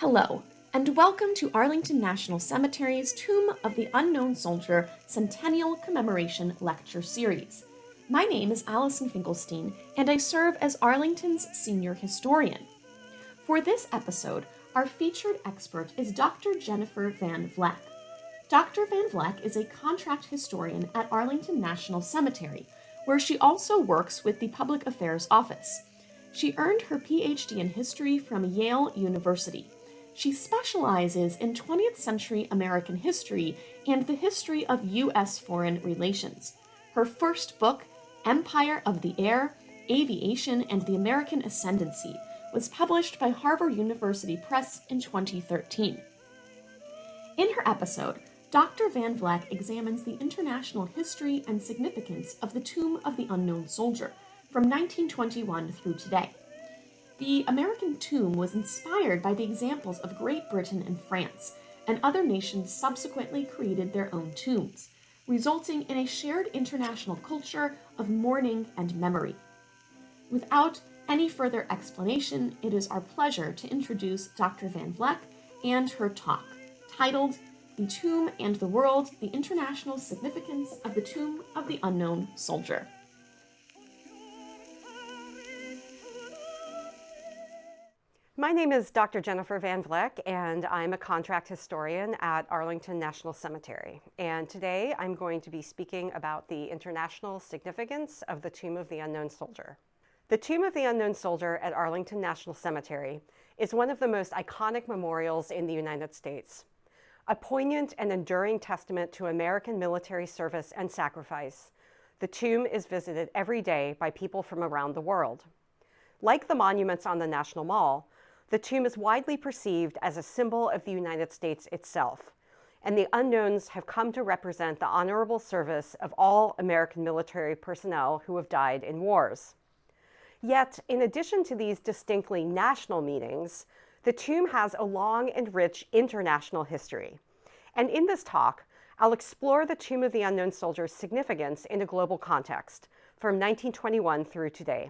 Hello, and welcome to Arlington National Cemetery's Tomb of the Unknown Soldier Centennial Commemoration Lecture Series. My name is Allison Finkelstein, and I serve as Arlington's senior historian. For this episode, our featured expert is Dr. Jennifer Van Vleck. Dr. Van Vleck is a contract historian at Arlington National Cemetery, where she also works with the Public Affairs Office. She earned her PhD in history from Yale University. She specializes in 20th century American history and the history of U.S. foreign relations. Her first book, Empire of the Air, Aviation and the American Ascendancy, was published by Harvard University Press in 2013. In her episode, Dr. Van Vleck examines the international history and significance of the Tomb of the Unknown Soldier from 1921 through today. The American tomb was inspired by the examples of Great Britain and France, and other nations subsequently created their own tombs, resulting in a shared international culture of mourning and memory. Without any further explanation, it is our pleasure to introduce Dr. Van Vleck and her talk, titled The Tomb and the World, the International Significance of the Tomb of the Unknown Soldier. My name is Dr. Jennifer Van Vleck, and I'm a contract historian at Arlington National Cemetery. And today I'm going to be speaking about the international significance of the Tomb of the Unknown Soldier. The Tomb of the Unknown Soldier at Arlington National Cemetery is one of the most iconic memorials in the United States, a poignant and enduring testament to American military service and sacrifice. The tomb is visited every day by people from around the world. Like the monuments on the National Mall, the tomb is widely perceived as a symbol of the United States itself, and the unknowns have come to represent the honorable service of all American military personnel who have died in wars. Yet, in addition to these distinctly national meanings, the tomb has a long and rich international history. And in this talk, I'll explore the Tomb of the Unknown Soldier's significance in a global context, from 1921 through today.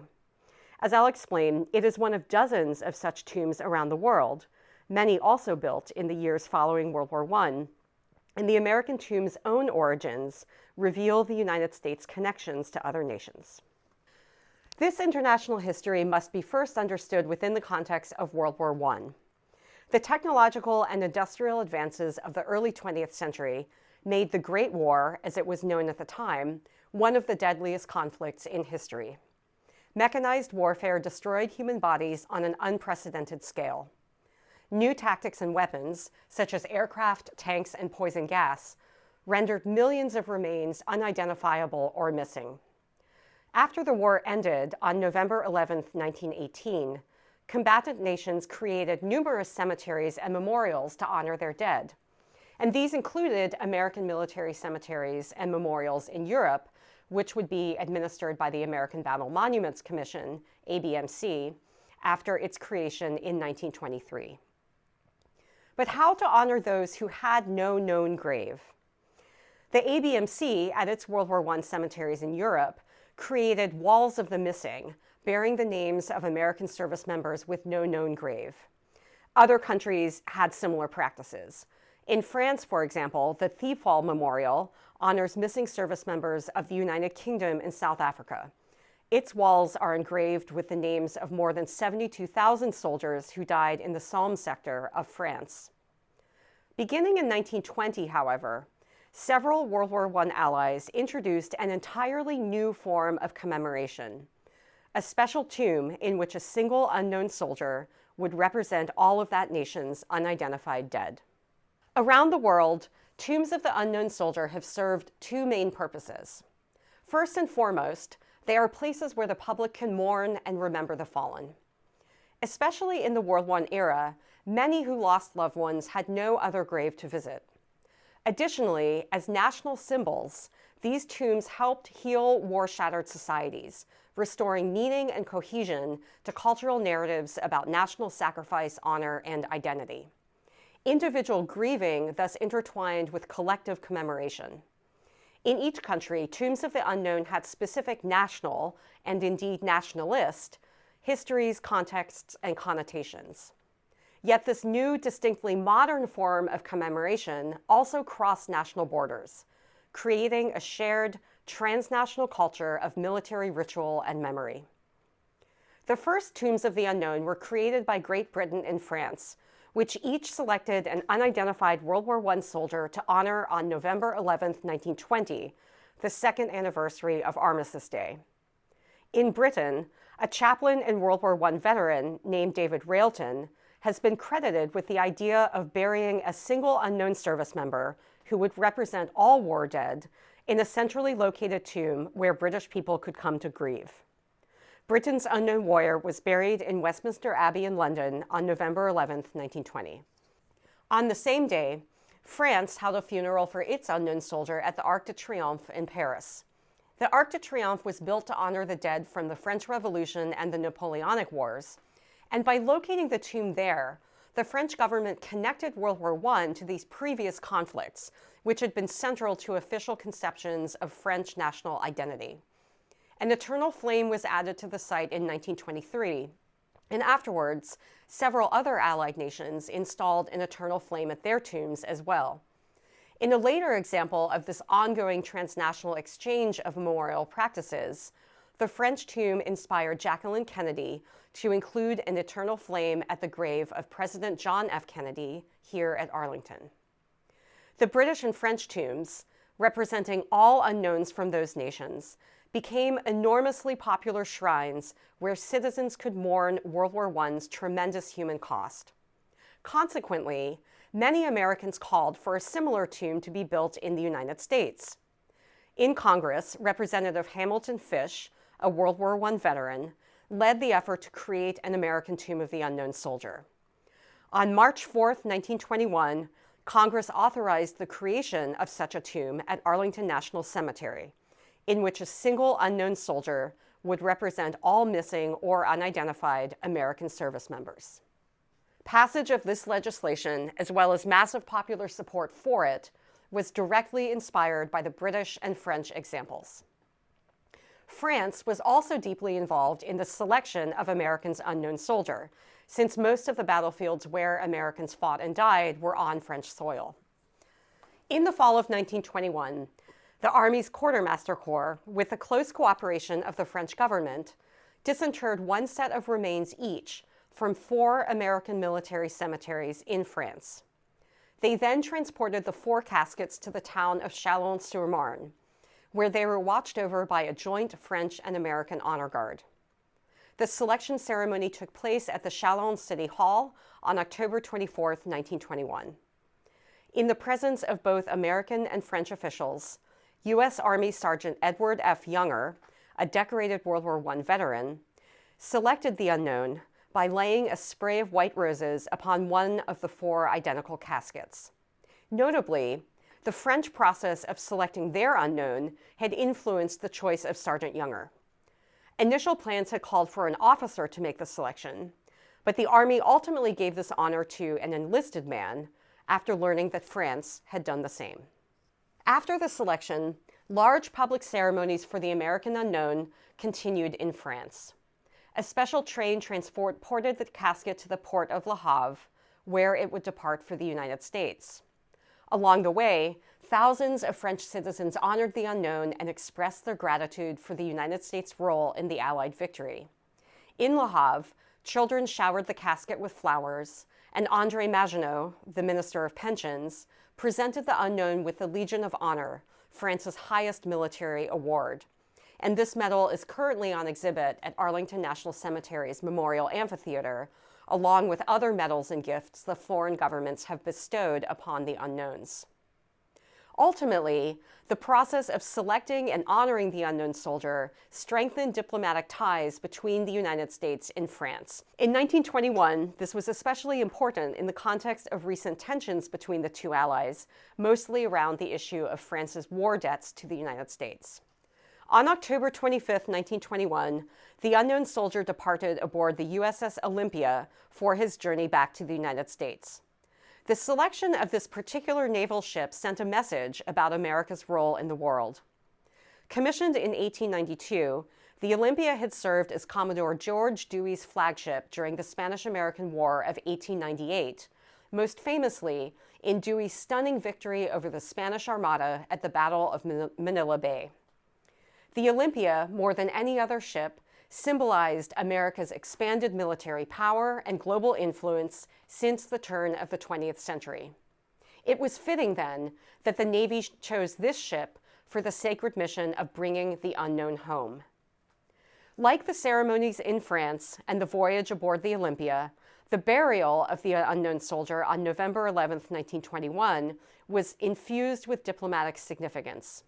As I'll explain, it is one of dozens of such tombs around the world, many also built in the years following World War I, and the American tomb's own origins reveal the United States' connections to other nations. This international history must be first understood within the context of World War I. The technological and industrial advances of the early 20th century made the Great War, as it was known at the time, one of the deadliest conflicts in history. Mechanized warfare destroyed human bodies on an unprecedented scale. New tactics and weapons, such as aircraft, tanks, and poison gas, rendered millions of remains unidentifiable or missing. After the war ended on November 11, 1918, combatant nations created numerous cemeteries and memorials to honor their dead. And these included American military cemeteries and memorials in Europe, which would be administered by the American Battle Monuments Commission, ABMC, after its creation in 1923. But how to honor those who had no known grave? The ABMC, at its World War I cemeteries in Europe, created walls of the missing, bearing the names of American service members with no known grave. Other countries had similar practices. In France, for example, the Thiepval Memorial honors missing service members of the United Kingdom and South Africa. Its walls are engraved with the names of more than 72,000 soldiers who died in the Somme sector of France. Beginning in 1920, however, several World War I allies introduced an entirely new form of commemoration, a special tomb in which a single unknown soldier would represent all of that nation's unidentified dead. Around the world, tombs of the unknown soldier have served two main purposes. First and foremost, they are places where the public can mourn and remember the fallen. Especially in the World War I era, many who lost loved ones had no other grave to visit. Additionally, as national symbols, these tombs helped heal war-shattered societies, restoring meaning and cohesion to cultural narratives about national sacrifice, honor, and identity. Individual grieving thus intertwined with collective commemoration. In each country, tombs of the unknown had specific national, and indeed nationalist, histories, contexts, and connotations. Yet this new, distinctly modern form of commemoration also crossed national borders, creating a shared transnational culture of military ritual and memory. The first tombs of the unknown were created by Great Britain and France, which each selected an unidentified World War I soldier to honor on November 11, 1920, the second anniversary of Armistice Day. In Britain, a chaplain and World War I veteran named David Railton has been credited with the idea of burying a single unknown service member who would represent all war dead in a centrally located tomb where British people could come to grieve. Britain's unknown warrior was buried in Westminster Abbey in London on November 11, 1920. On the same day, France held a funeral for its unknown soldier at the Arc de Triomphe in Paris. The Arc de Triomphe was built to honor the dead from the French Revolution and the Napoleonic Wars, and by locating the tomb there, the French government connected World War I to these previous conflicts, which had been central to official conceptions of French national identity. An eternal flame was added to the site in 1923, and afterwards, several other Allied nations installed an eternal flame at their tombs as well. In a later example of this ongoing transnational exchange of memorial practices, the French tomb inspired Jacqueline Kennedy to include an eternal flame at the grave of President John F. Kennedy here at Arlington. The British and French tombs, representing all unknowns from those nations, became enormously popular shrines where citizens could mourn World War I's tremendous human cost. Consequently, many Americans called for a similar tomb to be built in the United States. In Congress, Representative Hamilton Fish, a World War I veteran, led the effort to create an American Tomb of the Unknown Soldier. On March 4, 1921, Congress authorized the creation of such a tomb at Arlington National Cemetery, in which a single unknown soldier would represent all missing or unidentified American service members. Passage of this legislation, as well as massive popular support for it, was directly inspired by the British and French examples. France was also deeply involved in the selection of America's unknown soldier, since most of the battlefields where Americans fought and died were on French soil. In the fall of 1921, the Army's Quartermaster Corps, with the close cooperation of the French government, disinterred one set of remains each from 4 American military cemeteries in France. They then transported the 4 caskets to the town of Chalon-sur-Marne, where they were watched over by a joint French and American honor guard. The selection ceremony took place at the Chalon City Hall on October 24, 1921. In the presence of both American and French officials, U.S. Army Sergeant Edward F. Younger, a decorated World War I veteran, selected the unknown by laying a spray of white roses upon one of the 4 identical caskets. Notably, the French process of selecting their unknown had influenced the choice of Sergeant Younger. Initial plans had called for an officer to make the selection, but the Army ultimately gave this honor to an enlisted man after learning that France had done the same. After the selection, large public ceremonies for the American unknown continued in France. A special train transported the casket to the port of Le Havre, where it would depart for the United States. Along the way, thousands of French citizens honored the unknown and expressed their gratitude for the United States' role in the Allied victory. In Le Havre, children showered the casket with flowers, and André Maginot, the Minister of Pensions, presented the unknown with the Legion of Honor, France's highest military award. And this medal is currently on exhibit at Arlington National Cemetery's Memorial Amphitheater, along with other medals and gifts the foreign governments have bestowed upon the unknowns. Ultimately, the process of selecting and honoring the unknown soldier strengthened diplomatic ties between the United States and France. In 1921, this was especially important in the context of recent tensions between the two allies, mostly around the issue of France's war debts to the United States. On October 25, 1921, the unknown soldier departed aboard the USS Olympia for his journey back to the United States. The selection of this particular naval ship sent a message about America's role in the world. Commissioned in 1892, The Olympia had served as Commodore George Dewey's flagship during the Spanish-American War of 1898, most famously in Dewey's stunning victory over the Spanish Armada at the Battle of Manila Bay. The Olympia, more than any other ship, symbolized America's expanded military power and global influence since the turn of the 20th century. It was fitting, then, that the Navy chose this ship for the sacred mission of bringing the unknown home. Like the ceremonies in France and the voyage aboard the Olympia, the burial of the unknown soldier on November 11, 1921, was infused with diplomatic significance.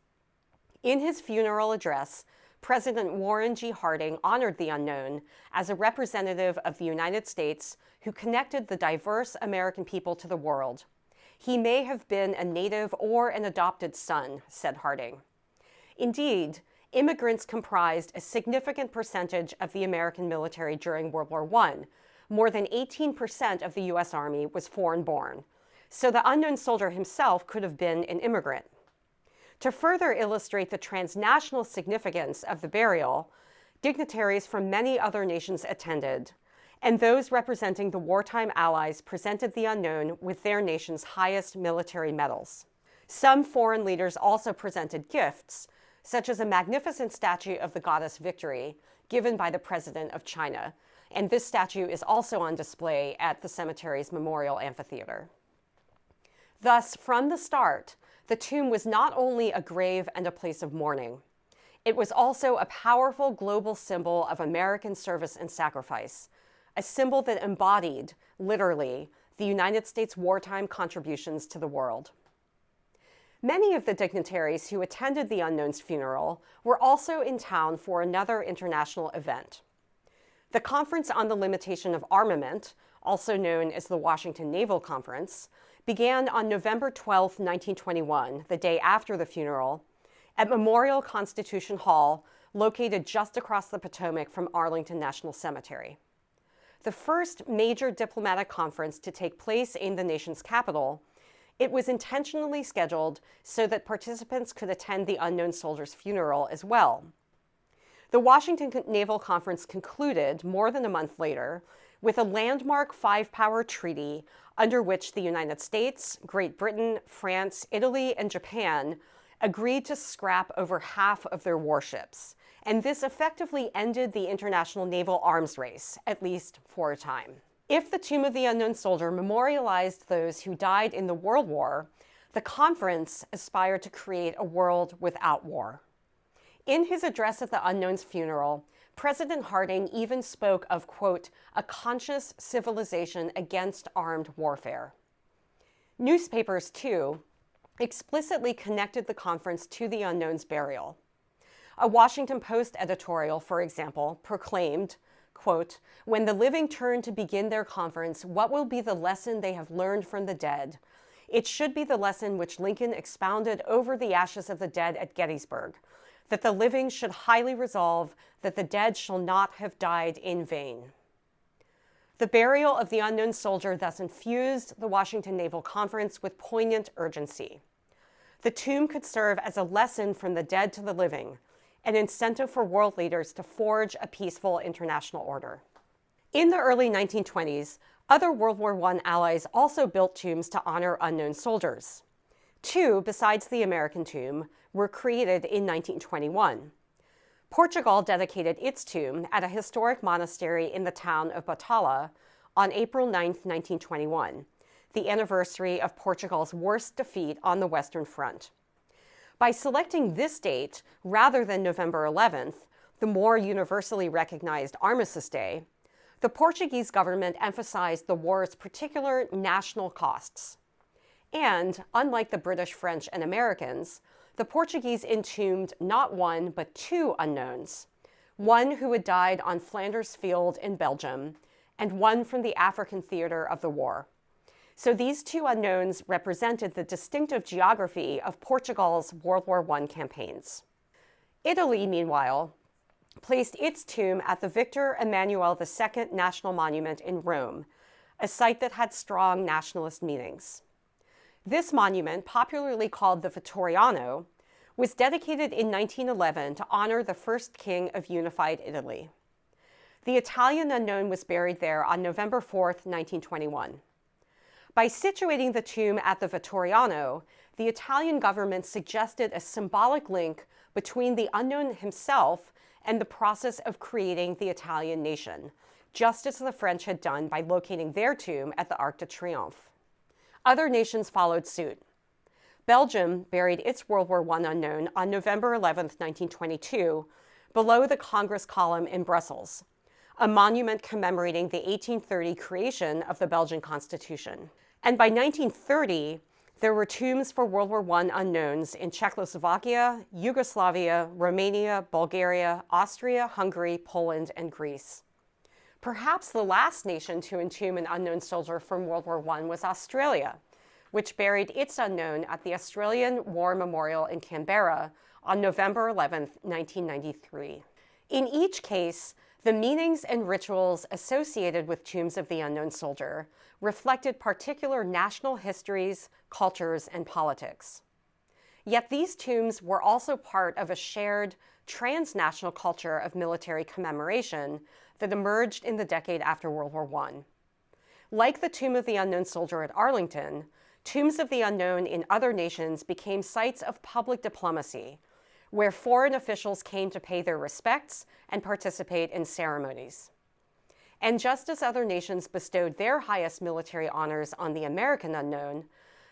In his funeral address, President Warren G. Harding honored the unknown as a representative of the United States who connected the diverse American people to the world. He may have been a native or an adopted son, said Harding. Indeed, immigrants comprised a significant percentage of the American military during World War I. More than 18% of the U.S. Army was foreign-born, so the unknown soldier himself could have been an immigrant. To further illustrate the transnational significance of the burial, dignitaries from many other nations attended, and those representing the wartime allies presented the unknown with their nation's highest military medals. Some foreign leaders also presented gifts, such as a magnificent statue of the goddess Victory, given by the President of China, and this statue is also on display at the cemetery's Memorial Amphitheater. Thus, from the start, the tomb was not only a grave and a place of mourning. It was also a powerful global symbol of American service and sacrifice, a symbol that embodied, literally, the United States' wartime contributions to the world. Many of the dignitaries who attended the unknown's funeral were also in town for another international event. The Conference on the Limitation of Armament, also known as the Washington Naval Conference, began on November 12, 1921, the day after the funeral, at Memorial Constitution Hall, located just across the Potomac from Arlington National Cemetery. The first major diplomatic conference to take place in the nation's capital, it was intentionally scheduled so that participants could attend the unknown soldier's funeral as well. The Washington Naval Conference concluded more than a month later with a landmark five-power treaty under which the United States, Great Britain, France, Italy, and Japan agreed to scrap over half of their warships. And this effectively ended the international naval arms race, at least for a time. If the Tomb of the Unknown Soldier memorialized those who died in the World War, the conference aspired to create a world without war. In his address at the unknown's funeral, President Harding even spoke of, quote, a conscious civilization against armed warfare. Newspapers, too, explicitly connected the conference to the unknown's burial. A Washington Post editorial, for example, proclaimed, quote, when the living turn to begin their conference, what will be the lesson they have learned from the dead? It should be the lesson which Lincoln expounded over the ashes of the dead at Gettysburg, that the living should highly resolve that the dead shall not have died in vain. The burial of the unknown soldier thus infused the Washington Naval Conference with poignant urgency. The tomb could serve as a lesson from the dead to the living, an incentive for world leaders to forge a peaceful international order. In the early 1920s, other World War I allies also built tombs to honor unknown soldiers. Two, besides the American tomb, were created in 1921. Portugal dedicated its tomb at a historic monastery in the town of Batala on April 9, 1921, the anniversary of Portugal's worst defeat on the Western Front. By selecting this date rather than November 11th, the more universally recognized Armistice Day, the Portuguese government emphasized the war's particular national costs. And, unlike the British, French, and Americans, the Portuguese entombed not one, but two unknowns, one who had died on Flanders Field in Belgium, and one from the African theater of the war. So these two unknowns represented the distinctive geography of Portugal's World War I campaigns. Italy, meanwhile, placed its tomb at the Victor Emmanuel II National Monument in Rome, a site that had strong nationalist meanings. This monument, popularly called the Vittoriano, was dedicated in 1911 to honor the first king of unified Italy. The Italian unknown was buried there on November 4th, 1921. By situating the tomb at the Vittoriano, the Italian government suggested a symbolic link between the unknown himself and the process of creating the Italian nation, just as the French had done by locating their tomb at the Arc de Triomphe. Other nations followed suit. Belgium buried its World War I unknown on November 11, 1922, below the Congress Column in Brussels, a monument commemorating the 1830 creation of the Belgian Constitution. And by 1930, there were tombs for World War I unknowns in Czechoslovakia, Yugoslavia, Romania, Bulgaria, Austria, Hungary, Poland, and Greece. Perhaps the last nation to entomb an unknown soldier from World War I was Australia, which buried its unknown at the Australian War Memorial in Canberra on November 11, 1993. In each case, the meanings and rituals associated with tombs of the unknown soldier reflected particular national histories, cultures, and politics. Yet these tombs were also part of a shared transnational culture of military commemoration that emerged in the decade after World War I. Like the Tomb of the Unknown Soldier at Arlington, tombs of the unknown in other nations became sites of public diplomacy, where foreign officials came to pay their respects and participate in ceremonies. And just as other nations bestowed their highest military honors on the American unknown,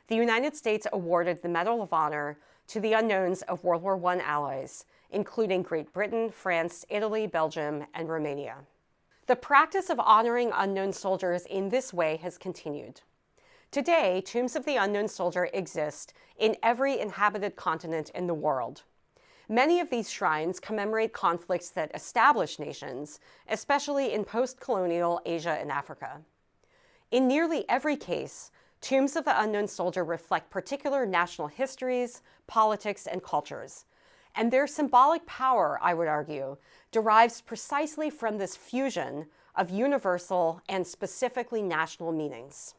the United States awarded the Medal of Honor to the unknowns of World War I allies, including Great Britain, France, Italy, Belgium, and Romania. The practice of honoring unknown soldiers in this way has continued. Today, tombs of the unknown soldier exist in every inhabited continent in the world. Many of these shrines commemorate conflicts that established nations, especially in post-colonial Asia and Africa. In nearly every case, tombs of the unknown soldier reflect particular national histories, politics, and cultures. And their symbolic power, I would argue, derives precisely from this fusion of universal and specifically national meanings.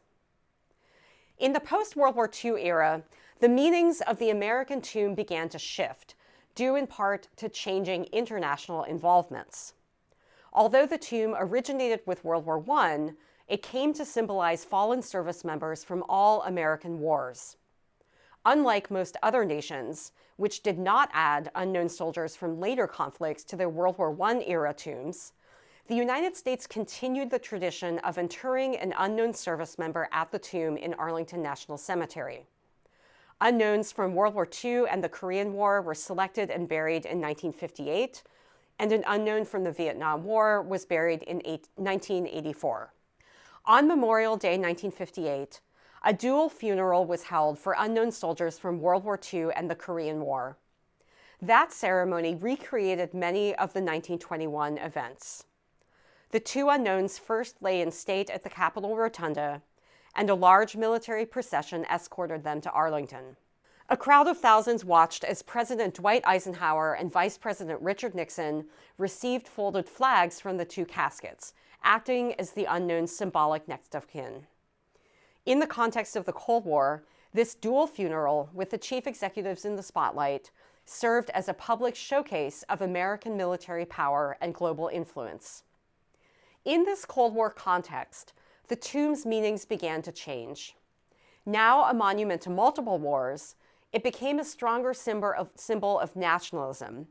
In the post-World War II era, the meanings of the American tomb began to shift, due in part to changing international involvements. Although the tomb originated with World War I, it came to symbolize fallen service members from all American wars. Unlike most other nations, which did not add unknown soldiers from later conflicts to their World War I era tombs, the United States continued the tradition of interring an unknown service member at the tomb in Arlington National Cemetery. Unknowns from World War II and the Korean War were selected and buried in 1958, and an unknown from the Vietnam War was buried in 1984. On Memorial Day 1958, a dual funeral was held for unknown soldiers from World War II and the Korean War. That ceremony recreated many of the 1921 events. The two unknowns first lay in state at the Capitol Rotunda, and a large military procession escorted them to Arlington. A crowd of thousands watched as President Dwight Eisenhower and Vice President Richard Nixon received folded flags from the two caskets, acting as the unknown's symbolic next of kin. In the context of the Cold War, this dual funeral, with the chief executives in the spotlight, served as a public showcase of American military power and global influence. In this Cold War context, the tomb's meanings began to change. Now a monument to multiple wars, it became a stronger symbol of nationalism,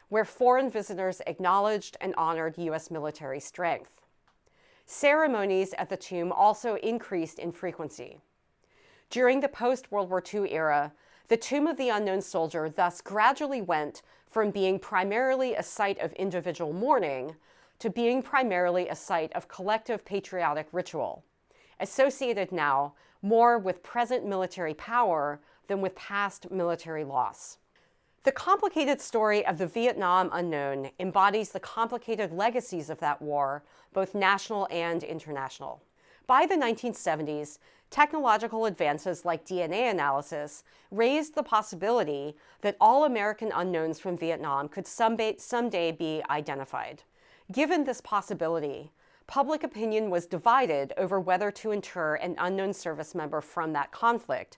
where foreign visitors acknowledged and honored U.S. military strength. Ceremonies at the tomb also increased in frequency. During the post-World War II era, the Tomb of the Unknown Soldier thus gradually went from being primarily a site of individual mourning to being primarily a site of collective patriotic ritual, associated now more with present military power than with past military loss. The complicated story of the Vietnam unknown embodies the complicated legacies of that war, both national and international. By the 1970s, technological advances like DNA analysis raised the possibility that all American unknowns from Vietnam could someday be identified. Given this possibility, public opinion was divided over whether to inter an unknown service member from that conflict,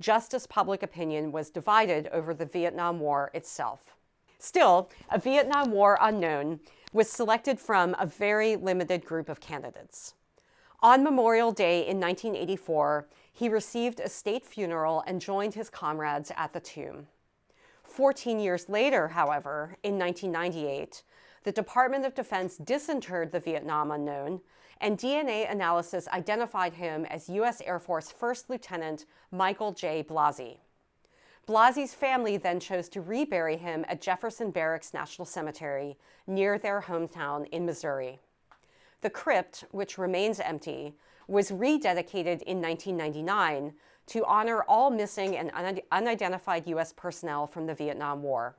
just as public opinion was divided over the Vietnam War itself. Still, a Vietnam War unknown was selected from a very limited group of candidates. On Memorial Day in 1984, he received a state funeral and joined his comrades at the tomb. 14 years later, however, in 1998, the Department of Defense disinterred the Vietnam unknown, and DNA analysis identified him as U.S. Air Force First Lieutenant Michael J. Blasey. Blasey's family then chose to rebury him at Jefferson Barracks National Cemetery near their hometown in Missouri. The crypt, which remains empty, was rededicated in 1999 to honor all missing and unidentified U.S. personnel from the Vietnam War.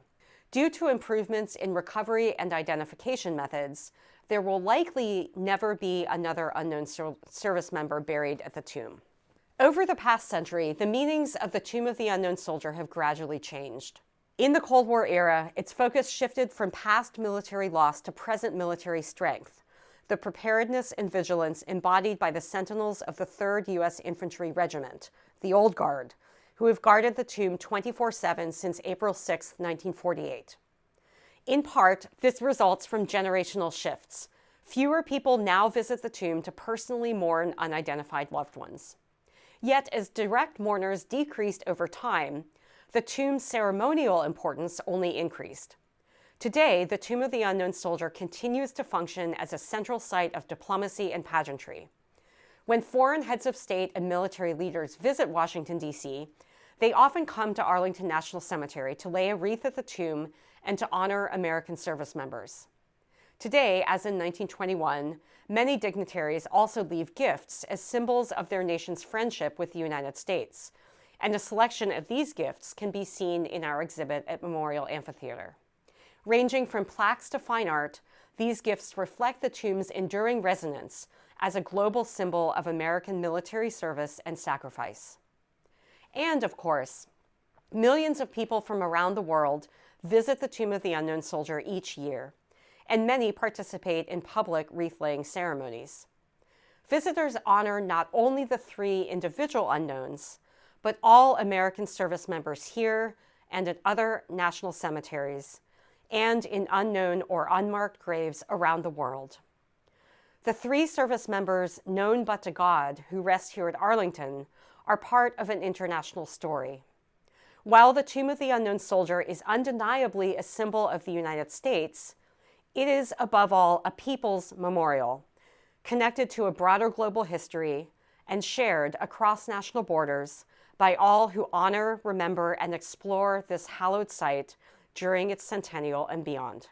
Due to improvements in recovery and identification methods, there will likely never be another unknown service member buried at the tomb. Over the past century, the meanings of the Tomb of the Unknown Soldier have gradually changed. In the Cold War era, its focus shifted from past military loss to present military strength, the preparedness and vigilance embodied by the sentinels of the 3rd U.S. Infantry Regiment, the Old Guard, who have guarded the tomb 24/7 since April 6, 1948. In part, this results from generational shifts. Fewer people now visit the tomb to personally mourn unidentified loved ones. Yet, as direct mourners decreased over time, the tomb's ceremonial importance only increased. Today, the Tomb of the Unknown Soldier continues to function as a central site of diplomacy and pageantry. When foreign heads of state and military leaders visit Washington, D.C., they often come to Arlington National Cemetery to lay a wreath at the tomb and to honor American service members. Today, as in 1921, many dignitaries also leave gifts as symbols of their nation's friendship with the United States, and a selection of these gifts can be seen in our exhibit at Memorial Amphitheater. Ranging from plaques to fine art, these gifts reflect the tomb's enduring resonance as a global symbol of American military service and sacrifice. And, of course, millions of people from around the world visit the Tomb of the Unknown Soldier each year, and many participate in public wreath-laying ceremonies. Visitors honor not only the 3 individual unknowns, but all American service members here and at other national cemeteries, and in unknown or unmarked graves around the world. The 3 service members known but to God who rest here at Arlington are part of an international story. While the Tomb of the Unknown Soldier is undeniably a symbol of the United States, it is, above all, a people's memorial, connected to a broader global history and shared across national borders by all who honor, remember, and explore this hallowed site during its centennial and beyond.